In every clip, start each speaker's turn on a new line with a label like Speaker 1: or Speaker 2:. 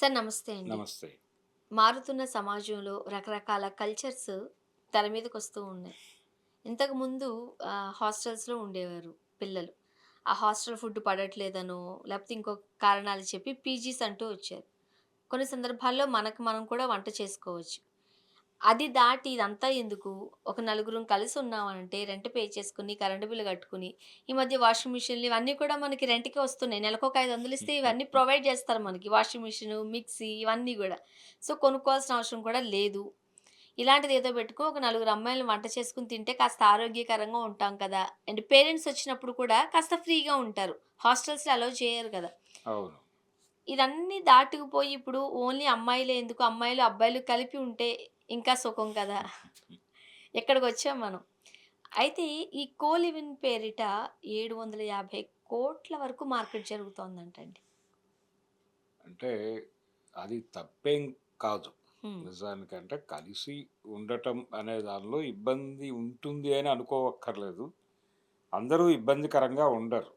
Speaker 1: Sir నమస్తే అండి.
Speaker 2: నమస్తే.
Speaker 1: మారుతున్న సమాజంలో రకరకాల కల్చర్స్ తెర మీదకొస్తూ ఉన్నాయి. ఇంతకుముందు హాస్టల్స్‌లో ఉండేవారు పిల్లలు. ఆ హాస్టల్ ఫుడ్ పడట్లేదనో, లేపోతే ఇంకో కారణాలు చెప్పి పీజీస్ అంటూ వచ్చారు. కొన్ని సందర్భాల్లో మనకు మనం కూడా వంట చేసుకోవచ్చు. అది దాటి ఇదంతా ఎందుకు? ఒక నలుగురం కలిసి ఉన్నామనంటే రెంట్ పే చేసుకొని, కరెంట్ బిల్ కట్టుకొని, ఈ మధ్య వాషింగ్ మిషన్‌లు ఇవన్నీ కూడా మనకి రెంట్‌కే వస్తున్నాయి. నెలకొక 500 ఇస్తే ఇవన్నీ ప్రొవైడ్ చేస్తారు మనకి. వాషింగ్ మిషను, మిక్సీ ఇవన్నీ గూడా. సో, కొనుక్కోవాల్సిన అవసరం కూడా లేదు. ఇలాంటిదేదో పెట్టుకో ఒక నలుగురు అమ్మాయిలు వంట చేసుకొని తింటే కాస్త ఆరోగ్యకరంగా ఉంటాం కదా! అండ్ పేరెంట్స్ వచ్చినప్పుడు కూడా కాస్త ఫ్రీగా ఉంటారు. హాస్టల్స్‌లో అలౌ చేయరు కదా!
Speaker 2: అవును.
Speaker 1: ఇదన్నీ దాటుకుపోయి ఇప్పుడు ఓన్లీ అమ్మాయిలే ఎందుకు, అమ్మాయిలు, అబ్బాయిలు కలిపి ఉంటే ఇంకా సుఖం కదా! ఇక్కడికొచ్చాం మనం. అయితే ఈ కో లివింగ్ పేరిట 750,00,00,000 వరకు మార్కెట్ జరుగుతోందంటండి.
Speaker 2: అంటే అది తప్పేం కాదు.
Speaker 1: హ్మ్.
Speaker 2: నిజానికంటే కలిసి ఉండటం అనే దానిలో ఇబ్బంది ఉంటుంది అని అనుకోవక్కర్లేదు. అందరూ ఇబ్బందికరంగా ఉండరు.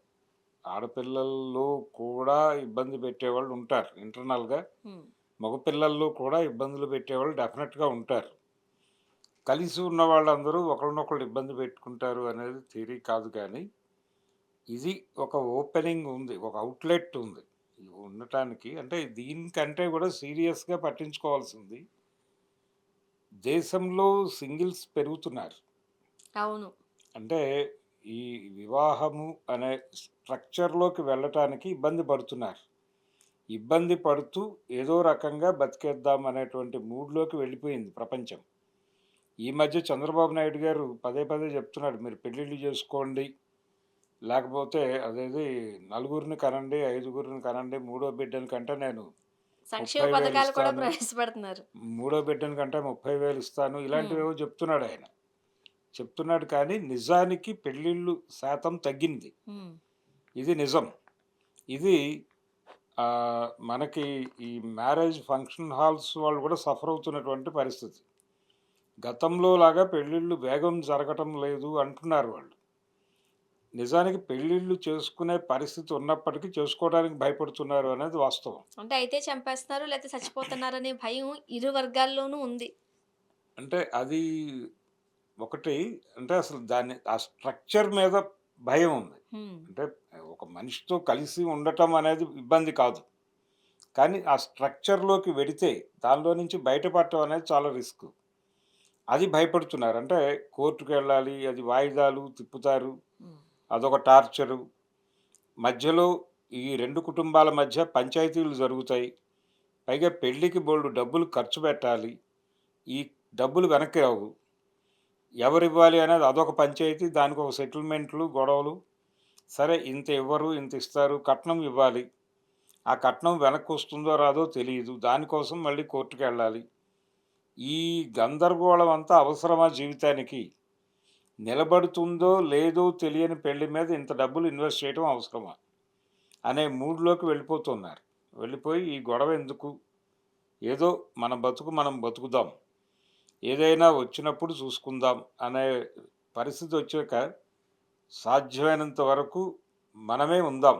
Speaker 2: ఆడపిల్లల్లో కూడా ఇబ్బంది పెట్టేవాళ్ళు ఉంటారు. ఇంటర్నల్‌గా
Speaker 1: హ్మ్.
Speaker 2: మగపిల్లల్లో కూడా ఇబ్బందులు పెట్టేవాళ్ళు డెఫినెట్‌గా ఉంటారు. కలిసి ఉన్న వాళ్ళందరూ ఒకళ్ళనొకళ్ళు ఇబ్బంది పెట్టుకుంటారు అనేది థియరీ కాదు కానీ, ఇది ఒక ఓపెనింగ్ ఉంది. ఒక ఔట్‌లెట్ ఉంది. ఇది ఉండటానికి అంటే దీనికంటే కూడా సీరియస్‌గా పట్టించుకోవాల్సింది దేశంలో సింగిల్స్ పెరుగుతున్నారు.
Speaker 1: అవును.
Speaker 2: అంటే ఈ వివాహము అనే స్ట్రక్చర్‌లోకి వెళ్ళటానికి ఇబ్బంది పడుతున్నారు. ఇబ్బంది పడుతూ ఏదో రకంగా బతికేద్దాం అనేటువంటి మూడ్‌లోకి వెళ్ళిపోయింది ప్రపంచం. ఈ మధ్య చంద్రబాబు నాయుడు గారు పదే పదే చెప్తున్నాడు. మీరు పెళ్ళిళ్ళు చేసుకోండి. లేకపోతే అదేది నలుగురిని కనండి, ఐదుగురిని కనండి, మూడో బిడ్డని కంటే నేను
Speaker 1: సంక్షేమ
Speaker 2: 30,000
Speaker 1: పథకాలు కూడా
Speaker 2: ఇస్తాను.
Speaker 1: ప్రవేశపెడుతున్నారు.
Speaker 2: మూడో బిడ్డని కంటే 30,000 ఇస్తాను.
Speaker 1: హ్మ్.
Speaker 2: ఇలాంటివేవో చెప్తున్నాడాయన. చెప్తున్నాడు కానీ నిజానికి పెళ్ళిళ్ళు శాతం తగ్గింది.
Speaker 1: హ్మ్.
Speaker 2: ఇది నిజం. ఇది మనకి ఈ మ్యారేజ్ ఫంక్షన్ హాల్స్ వాళ్ళు కూడా సఫర్ అవుతున్నటువంటి పరిస్థితి. గతంలో లాగా పెళ్ళిళ్ళు వేగం జరగటం లేదు అంటున్నారు వాళ్ళు. నిజానికి పెళ్ళిళ్ళు చేసుకునే పరిస్థితి ఉన్నప్పటికీ చేసుకోవడానికి భయపడుతున్నారు అనేది వాస్తవం.
Speaker 1: అంటే అయితే చంపేస్తున్నారు, లేతే చచ్చిపోతున్నారనే భయం ఇరు వర్గాల్లోనూ ఉంది.
Speaker 2: అంటే అది ఒకటి అంటే అసలు దాన్ని ఆ స్ట్రక్చర్ మీద భయం ఉంది.
Speaker 1: హ్మ్.
Speaker 2: అంటే ఒక మనిషితో కలిసి ఉండటం అనేది ఇబ్బంది కాదు. కానీ ఆ స్ట్రక్చర్‌లోకి వెడితే దానిలో నుంచి బయటపడటం అనేది చాలా రిస్క్. అది భయపడుతున్నారు. అంటే కోర్ట్‌కెళ్ళాలి, అది వాయిదాలు తిప్పుతారు.
Speaker 1: హ్మ్.
Speaker 2: అదొక టార్చరు. మధ్యలో ఈ 2 కుటుంబాల మధ్య పంచాయతీలు జరుగుతాయి. పైగా పెళ్ళికి బోలెడు డబ్బులు ఖర్చు పెట్టాలి. ఈ డబ్బులు వెనక్కి రావు. ఎవరివ్వాలి అనేది అదొక పంచాయతీ. దానికొక సెటిల్మెంట్లు, గొడవలు. సరే ఇంత ఇవ్వరు, ఇంత ఇస్తారు. కట్నం ఇవ్వాలి. ఆ కట్నం వెనక్కొస్తుందో రాదో తెలీదు. దానికోసం మళ్ళీ కోర్ట్‌కెళ్ళాలి. ఈ గందరగోళం అంతా అవసరమా జీవితానికి? నిలబడుతుందో లేదో తెలియని పెళ్లి మీద ఇంత డబ్బులు ఇన్వెస్ట్ చేయడం అవసరమా? అనే మూడ్‌లోకి వెళ్ళిపోతున్నారు. వెళ్ళిపోయి ఈ గొడవ ఎందుకు? ఏదో మన బతుకు మనం బతుకుదాం. ఏదైనా వచ్చినప్పుడు చూసుకుందాం అనే పరిస్థితొచ్చాక సాధ్యమైనంత వరకు మనమే ఉందాం.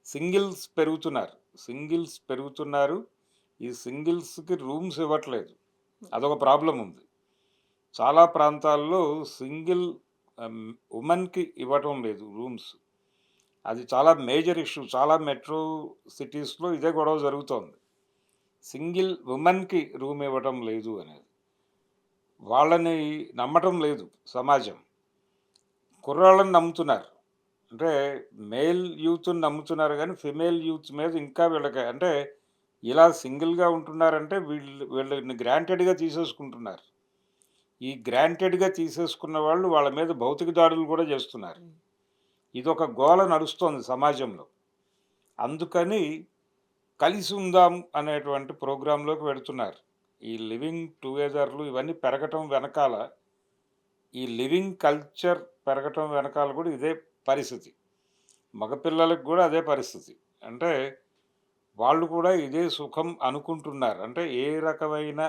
Speaker 2: సింగిల్స్ పెరుగుతున్నారు. సింగిల్స్ పెరుగుతున్నారు. ఈ సింగిల్స్‌కి రూమ్స్ ఇవ్వట్లేదు.
Speaker 1: హ్మ్.
Speaker 2: అదొక ప్రాబ్లమ్ ఉంది. చాలా ప్రాంతాల్లో సింగిల్ వుమెన్‌కి ఇవ్వటం లేదు రూమ్స్. అది చాలా మేజర్ ఇష్యూ. చాలా మెట్రో సిటీస్‌లో ఇదే గొడవ జరుగుతోంది. సింగిల్ వుమెన్‌కి రూమ్ ఇవ్వటం లేదు అనేది. వాళ్ళని నమ్మటం లేదు సమాజం. కుర్రాళ్ళని నమ్ముతున్నారు. అంటే మేల్ యూత్‌ని నమ్ముతున్నారు గానీ, ఫిమేల్ యూత్ మీద ఇంకా వీళ్ళకి అంటే ఇలా సింగిల్‌గా ఉంటున్నారంటే వీళ్ళని గ్రాంటెడ్‌గా తీసేసుకుంటున్నారు. ఈ గ్రాంటెడ్‌గా తీసేసుకున్న వాళ్ళు వాళ్ళ మీద భౌతిక దాడులు గూడా జేస్తున్నారు.
Speaker 1: హ్మ్.
Speaker 2: ఇదొక గోల నడుస్తోంది సమాజంలో. అందుకని కలిసి ఉందాం అనేటువంటి ప్రోగ్రామ్‌లోకి వెడుతున్నారు. ఈ లివింగ్ టుగెదర్‌లు ఇవన్నీ పెరగటం వెనకాల ఈ లివింగ్ కల్చర్ పెరగటం వెనకాల గూడా ఇదే పరిస్థితి. మగపిల్లలకి గూడా అదే పరిస్థితి. అంటే వాళ్ళు కూడా ఇదే సుఖం అనుకుంటున్నారు. అంటే ఏ రకమైన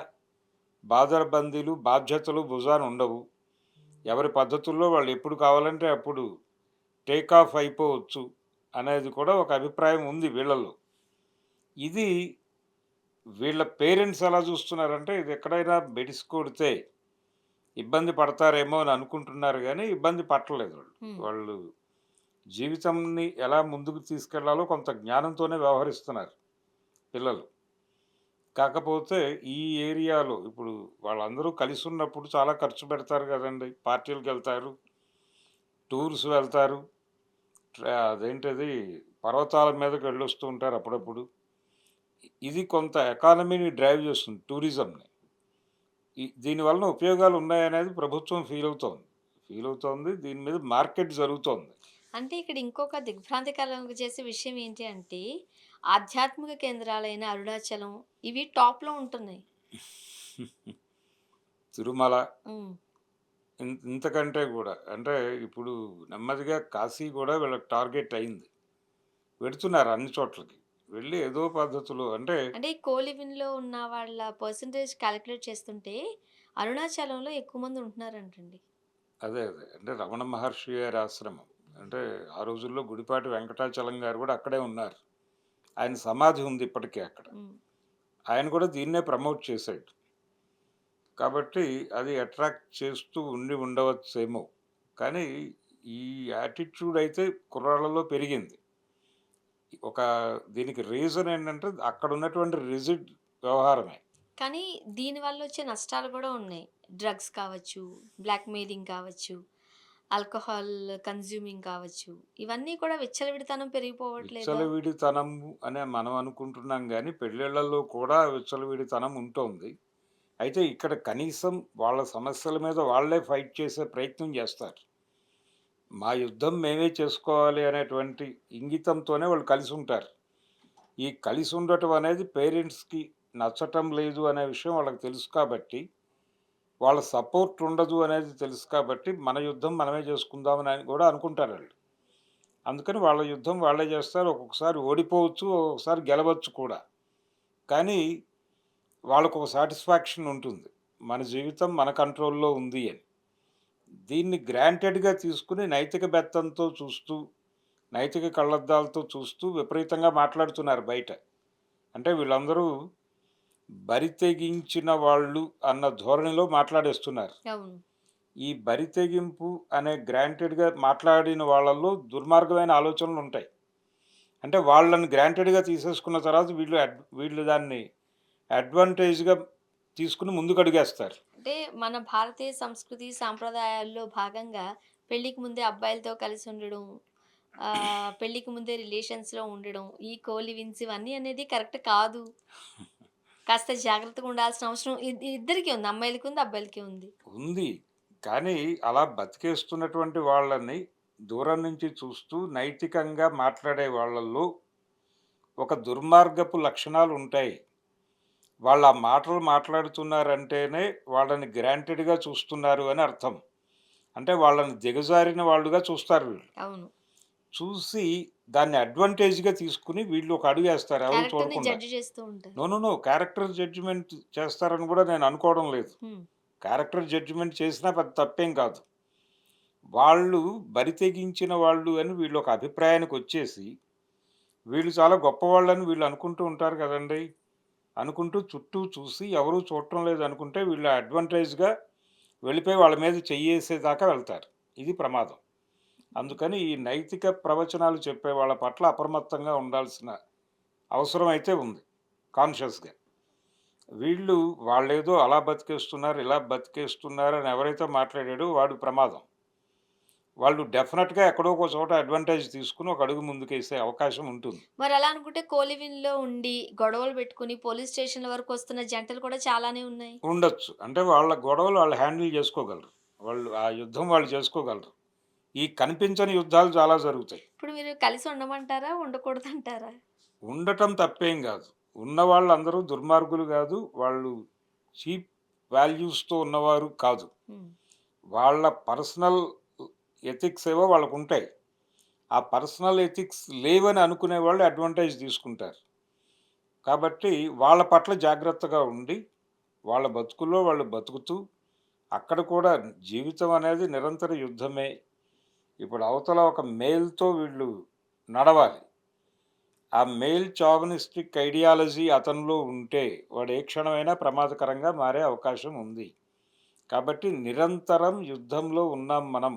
Speaker 2: బాదరబందీలు, బాధ్యతలు భుజాన ఉండవు. ఎవరి పద్ధతుల్లో వాళ్ళు ఎప్పుడు కావాలంటే అప్పుడు టేక్ ఆఫ్ అయిపోవచ్చు అనేది కూడా ఒక అభిప్రాయం ఉంది వీళ్ళల్లో. ఇది వీళ్ళ పేరెంట్స్ ఎలా చూస్తున్నారంటే ఇది ఎక్కడైనా బెడిసి కొడితే ఇబ్బంది పడతారేమో అని అనుకుంటున్నారు గానీ, ఇబ్బంది పడట్లేదు వాళ్ళు.
Speaker 1: హ్మ్.
Speaker 2: వాళ్ళు జీవితంని ఎలా ముందుకు తీసుకెళ్లాలో కొంత జ్ఞానంతోనే వ్యవహరిస్తున్నారు పిల్లలు. కాకపోతే ఈ ఏరియాలో ఇప్పుడు వాళ్ళందరూ కలిసున్నప్పుడు చాలా ఖర్చు పెడతారు గదండీ! పార్టీలకెళ్తారు, టూర్స్ వెళ్తారు. అదేంటది పర్వతాల మీదకి వెళ్ళొస్తూ ఉంటారు అప్పుడప్పుడు. ఇది కొంత ఎకానమీని డ్రైవ్ చేస్తుంది టూరిజంని. దీని వలన ఉపయోగాలు ఉన్నాయనేది ప్రభుత్వం ఫీల్ అవుతోంది. దీని మీద మార్కెట్ జరుగుతోంది.
Speaker 1: అంటే ఇక్కడ ఇంకొక దిగ్భ్రాంతికరంగా చేసే విషయం ఏంటి అంటే, ఆధ్యాత్మిక కేంద్రాలైన అరుణాచలం ఇవి టాప్‌లో ఉంటున్నాయి.
Speaker 2: తిరుమల
Speaker 1: హ్మ్.
Speaker 2: ఇంతకంటే గూడా అంటే ఇప్పుడు నెమ్మదిగా కాశీ గూడా వీళ్ళకి టార్గెట్ అయింది. వెడుతున్నారు అన్ని చోట్లకి. వెళ్ళి ఏదో పద్ధతిలో అంటే
Speaker 1: అంటే ఈ కోలివిన్‌లో ఉన్న వాళ్ళ పర్సెంటేజ్ కాలిక్యులేట్ చేస్తుంటే, అరుణాచలంలో ఎక్కువ మంది ఉంటున్నారంటండి.
Speaker 2: అదే. అంటే రమణ మహర్షి గారి ఆశ్రమం. అంటే ఆ రోజుల్లో గుడిపాటి వెంకటాచలం గారు గూడా అక్కడే ఉన్నారు. ఆయన సమాధి ఉంది ఇప్పటికి అక్కడ.
Speaker 1: హ్మ్.
Speaker 2: ఆయన కూడా దీన్నే ప్రమోట్ చేశాడు. కాబట్టి అది అట్రాక్ట్ చేస్తూ ఉండవచ్చేమో. కానీ ఈ యాటిట్యూడ్ అయితే కుర్రాళ్ళలో పెరిగింది. ఒక దీనికి రీజన్ ఏంటంటే అక్కడ ఉన్నటువంటి రిజిడ్ వ్యవహారమే.
Speaker 1: కానీ దీనివల్లొచ్చే నష్టాలు గూడా ఉన్నాయి. డ్రగ్స్ కావచ్చు, బ్లాక్ మెయిలింగ్ కావచ్చు, ఆల్కహాల్ కన్జ్యూమింగ్ కావచ్చు. ఇవన్నీ కూడా విచ్చలవిడితనం పెరిగిపోవట్లేదా?
Speaker 2: విచ్చలవిడితనం అనే మనం అనుకుంటున్నాం గానీ, పెళ్ళిళ్ళలో కూడా విచ్చలవిడితనం ఉంటోంది. అయితే ఇక్కడ కనీసం వాళ్ళ సమస్యల మీద వాళ్ళే ఫైట్ చేసే ప్రయత్నం చేస్తారు. మా యుద్ధం మేమే చేసుకోవాలి అనేటువంటి ఇంగితంతోనే వాళ్ళు కలిసుంటారు. ఈ కలిసుండటం అనేది పేరెంట్స్‌కి నచ్చటం లేదు అనే విషయం వాళ్ళకి తెలుసు కాబట్టి, వాళ్ళ సపోర్ట్ ఉండదు అనేది తెలుసు కాబట్టి, మన యుద్ధం మనమే చేసుకుందామని కూడా అనుకుంటారాళ్ళు. అందుకని వాళ్ళ యుద్ధం వాళ్ళే చేస్తారు. ఒక్కొక్కసారి ఓడిపోవచ్చు, ఒక్కొక్కసారి గెలవచ్చు కూడా. కానీ వాళ్ళకొక సాటిస్ఫాక్షన్ ఉంటుంది. మన జీవితం మన కంట్రోల్‌లో ఉంది అని. దీన్ని గ్రాంటెడ్‌గా తీసుకొని నైతిక బెత్తంతో చూస్తూ, నైతిక కళ్ళద్దాలతో చూస్తూ విపరీతంగా మాట్లాడుతున్నారు బయట. అంటే వీళ్ళందరూ బరి తెగించిన వాళ్ళు అన్న ధోరణిలో మాట్లాడేస్తున్నారు.
Speaker 1: అవును.
Speaker 2: ఈ బరి తెగింపు అనే గ్రాంటెడ్‌గా మాట్లాడిన వాళ్ళలో దుర్మార్గమైన ఆలోచనలుంటాయి. అంటే వాళ్ళని గ్రాంటెడ్‌గా తీసేసుకున్న తర్వాత వీళ్ళు దాన్ని అడ్వాంటేజ్‌గా తీసుకొని ముందుకడుగేస్తారు.
Speaker 1: అంటే మన భారతీయ సంస్కృతి సాంప్రదాయాల్లో భాగంగా పెళ్ళికి ముందే అబ్బాయిలతో కలిసి ఉండడం, పెళ్ళికి ముందే రిలేషన్స్‌లో ఉండడం, ఈ కోలివిన్స్ ఇవన్నీ అనేది కరెక్ట్ కాదు. కాస్త జాగ్రత్తగా ఉండాల్సిన అవసరం ఇద్దరికీ ఉంది. అమ్మాయిలకి ఉంది, అబ్బాయిలకి ఉంది.
Speaker 2: ఉంది. కానీ అలా బతికేస్తున్నటువంటి వాళ్ళని దూరం నుంచి చూస్తూ నైతికంగా మాట్లాడే వాళ్ళల్లో ఒక దుర్మార్గపు లక్షణాలుంటాయి. వాళ్ళు ఆ మాటలు మాట్లాడుతున్నారంటేనే వాళ్ళని గ్రాంటెడ్‌గా చూస్తున్నారు అని అర్థం. అంటే వాళ్ళని దిగజారిన వాళ్ళుగా చూస్తారు వీళ్ళు.
Speaker 1: అవును.
Speaker 2: చూసి దాన్ని అడ్వాంటేజ్‌గా తీసుకొని వీళ్ళు ఒక అడుగేస్తారు ఎవరు
Speaker 1: క్యారెక్టర్‌ని
Speaker 2: చూడకుండా.
Speaker 1: జడ్జ్ చేస్తూ ఉంటారు.
Speaker 2: నో. క్యారెక్టర్ జడ్జ్‌మెంట్ చేస్తారని కూడా నేను అనుకోవడం లేదు.
Speaker 1: హ్మ్.
Speaker 2: క్యారెక్టర్ జడ్జ్‌మెంట్ చేసినా పెద్ద తప్పేం కాదు. వాళ్ళు బరి తెగించిన వాళ్ళు అని వీళ్ళొక అభిప్రాయానికొచ్చేసి, వీళ్ళు చాలా గొప్పవాళ్ళని వీళ్ళు అనుకుంటూ ఉంటారు కదండీ! అనుకుంటూ చుట్టూ చూసి ఎవరు చూడటం లేదనుకుంటే వీళ్ళు అడ్వాంటేజ్‌గా వెళ్ళిపోయి వాళ్ళ మీద చెయ్యేసేదాకా వెళ్తారు. ఇది ప్రమాదం. అందుకని ఈ నైతిక ప్రవచనాలు చెప్పే వాళ్ళ పట్ల అప్రమత్తంగా ఉండాల్సిన అవసరం అయితే ఉంది. కాన్షియస్‌గా. వీళ్ళు వాళ్ళేదో అలా బతికేస్తున్నారు, ఇలా బతికేస్తున్నారు అని ఎవరైతే మాట్లాడాడో వాడు ప్రమాదం. వాళ్ళు డెఫినిట్‌గా ఎక్కడో ఒక చోట అడ్వాంటేజ్ తీసుకొని ఒక అడుగు ముందుకేసే అవకాశం ఉంటుంది.
Speaker 1: మరలా అనుకుంటే కోలివిన్‌లో ఉండి, గొడవలు పెట్టుకొని పోలీస్ స్టేషన్‌ల వరకొస్తున్న జంటలు కూడా చాలానే ఉన్నాయి.
Speaker 2: ఉండొచ్చు. అంటే వాళ్ళ గొడవలు వాళ్ళు హ్యాండిల్ చేసుకోగలరు. వాళ్ళు ఆ యుద్ధం వాళ్ళు చేసుకోగలరు. ఈ కనిపించని యుద్ధాలు చాలా జరుగుతాయి.
Speaker 1: ఇప్పుడు మీరు కలిసి ఉండమంటారా? ఉండకూడదంటారా?
Speaker 2: ఉండటం తప్పేం గాదు. ఉన్నవాళ్ళందరూ దుర్మార్గులు గాదు. వాళ్ళు చీప్ వాల్యూస్‌తో ఉన్నవారు కాదు.
Speaker 1: హ్మ్.
Speaker 2: వాళ్ళ పర్సనల్ ఎథిక్స్ ఏవో వాళ్ళకుంటాయి. ఆ పర్సనల్ ఎథిక్స్ లేవని అనుకునే వాళ్ళు అడ్వాంటేజ్ తీసుకుంటారు. కాబట్టి వాళ్ళ పట్ల జాగ్రత్తగా ఉండి, వాళ్ళ బతుకుల్లో వాళ్ళు బతుకుతూ, అక్కడ కూడా జీవితం అనేది నిరంతర యుద్ధమే. ఇప్పుడు అవతల ఒక మేల్‌తో వీళ్ళు నడవాలి. ఆ మేల్ చావనిస్టిక్ ఐడియాలజీ అతనిలో ఉంటే వాడు ఏ క్షణమైనా ప్రమాదకరంగా మారే అవకాశం ఉంది. కాబట్టి నిరంతరం యుద్ధంలో ఉన్నాం మనం.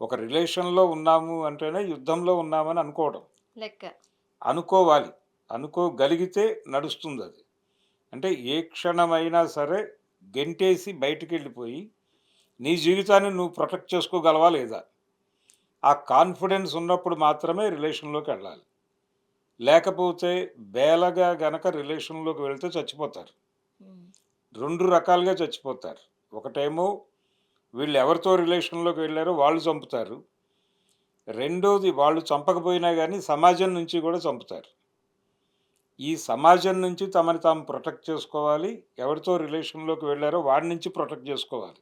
Speaker 2: ఒక రిలేషన్‌లో ఉన్నాము అంటేనే యుద్ధంలో ఉన్నామని అనుకోవడం.
Speaker 1: లెక్క.
Speaker 2: అనుకోవాలి. అనుకోగలిగితే నడుస్తుందది. అంటే ఏ క్షణమైనా సరే గెంటేసి బయటికెళ్ళిపోయి, నీ జీవితాన్ని నువ్వు ప్రొటెక్ట్ చేసుకోగలవా లేదా? ఆ కాన్ఫిడెన్స్ ఉన్నప్పుడు మాత్రమే రిలేషన్‌లోకెళ్ళాలి. లేకపోతే బేలగా గనక రిలేషన్‌లోకి వెళ్తే చచ్చిపోతారు.
Speaker 1: హ్మ్.
Speaker 2: 2 రకాలుగా చచ్చిపోతారు. ఒకటేమో వీళ్ళెవరితో రిలేషన్‌లోకి వెళ్లారో వాళ్ళు చంపుతారు. రెండోది వాళ్ళు చంపకపోయినా గానీ సమాజం నుంచి గూడా చంపుతారు. ఈ సమాజం నుంచి తమని తాము ప్రొటెక్ట్ చేసుకోవాలి. ఎవరితో రిలేషన్‌లోకి వెళ్లారో వాడి నుంచి ప్రొటెక్ట్ జేసుకోవాలి.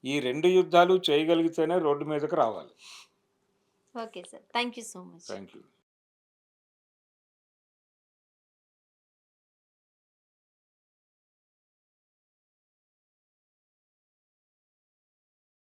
Speaker 2: ఈ 2 యుద్ధాలు చేయగలిగితేనే రోడ్డు మీదకి రావాలి.
Speaker 1: Okay sir. Thank you so much.
Speaker 2: Thank you.